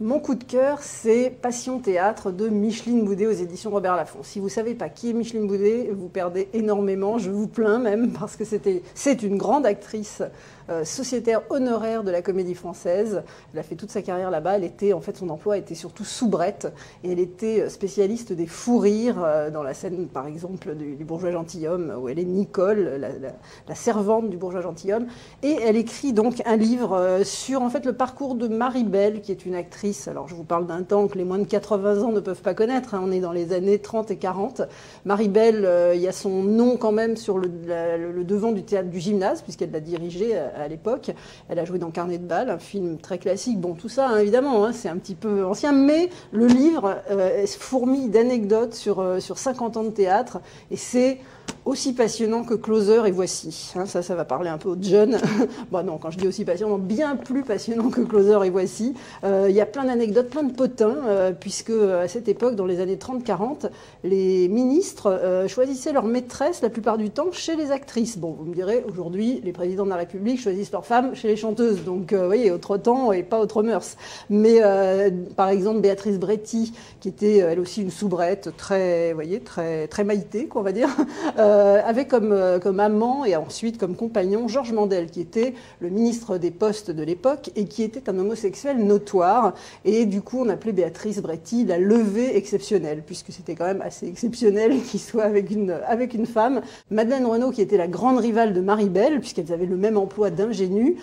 Mon coup de cœur, c'est Passion Théâtre de Micheline Boudet aux éditions Robert Laffont. Si vous ne savez pas qui est Micheline Boudet, vous perdez énormément, je vous plains même, parce que c'est une grande actrice sociétaire honoraire de la Comédie Française. Elle a fait toute sa carrière là-bas. En fait, son emploi était surtout soubrette et elle était spécialiste des fous rires dans la scène, par exemple, du Bourgeois Gentilhomme, où elle est Nicole, la servante du Bourgeois Gentilhomme. Et elle écrit donc un livre sur en fait le parcours de Marie-Belle, qui est une actrice. Alors, je vous parle d'un temps que les moins de 80 ans ne peuvent pas connaître. On est dans les années 30 et 40. Marie-Belle, il y a son nom quand même sur le devant du théâtre du Gymnase, puisqu'elle l'a dirigé à l'époque. Elle a joué dans Carnet de bal, un film très classique. Bon, tout ça, hein, évidemment, hein, c'est un petit peu ancien, mais le livre fourmille d'anecdotes sur 50 ans de théâtre, et c'est aussi passionnant que Closer et Voici. Hein, ça va parler un peu aux jeunes. Bon, non, quand je dis aussi passionnant, bien plus passionnant que Closer et Voici. Il y a plein d'anecdotes, plein de potins, puisque à cette époque, dans les années 30-40, les ministres choisissaient leur maîtresse la plupart du temps chez les actrices. Bon, vous me direz, aujourd'hui, les présidents de la République choisissent leurs femmes chez les chanteuses. Donc, vous voyez, autre temps et pas autre mœurs. Mais, par exemple, Béatrice Bréty, qui était elle aussi une soubrette très, vous voyez, très maïtée, quoi, on va dire, avait comme amant et ensuite comme compagnon Georges Mandel, qui était le ministre des Postes de l'époque et qui était un homosexuel notoire. Et du coup, on appelait Béatrice Bréty la levée exceptionnelle, puisque c'était quand même assez exceptionnel qu'il soit avec une femme. Madeleine Renaud, qui était la grande rivale de Marie-Belle, puisqu'elles avaient le même emploi d'ingénue,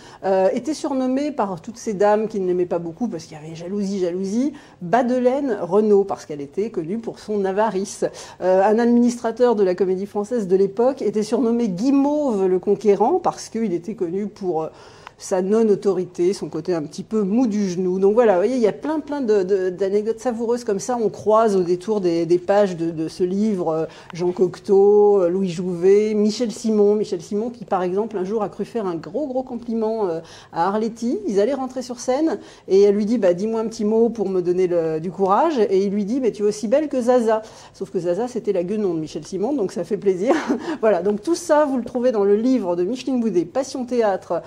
était surnommée par toutes ces dames qui ne l'aimaient pas beaucoup, parce qu'il y avait jalousie, Badelaine Renaud, parce qu'elle était connue pour son avarice. Un administrateur de la Comédie Française de l'époque était surnommé Guimauve le Conquérant, parce qu'il était connu pour sa non-autorité, son côté un petit peu mou du genou. Donc voilà, vous voyez, il y a plein d'anecdotes savoureuses comme ça. On croise au détour des pages de ce livre Jean Cocteau, Louis Jouvet, Michel Simon qui par exemple un jour a cru faire un gros compliment à Arletty. Ils allaient rentrer sur scène et elle lui dit bah, dis-moi un petit mot pour me donner du courage, et il lui dit mais tu es aussi belle que Zaza. Sauf que Zaza c'était la guenon de Michel Simon, donc ça fait plaisir. Voilà, donc tout ça vous le trouvez dans le livre de Micheline Boudet, Passion Théâtre,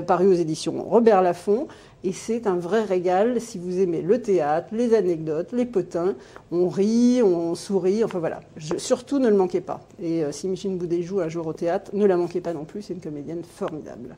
paru aux éditions Robert Laffont, et c'est un vrai régal si vous aimez le théâtre, les anecdotes, les potins. On rit, on sourit, enfin voilà. Surtout ne le manquez pas. Et si Micheline Boudet joue un jour au théâtre, ne la manquez pas non plus, c'est une comédienne formidable.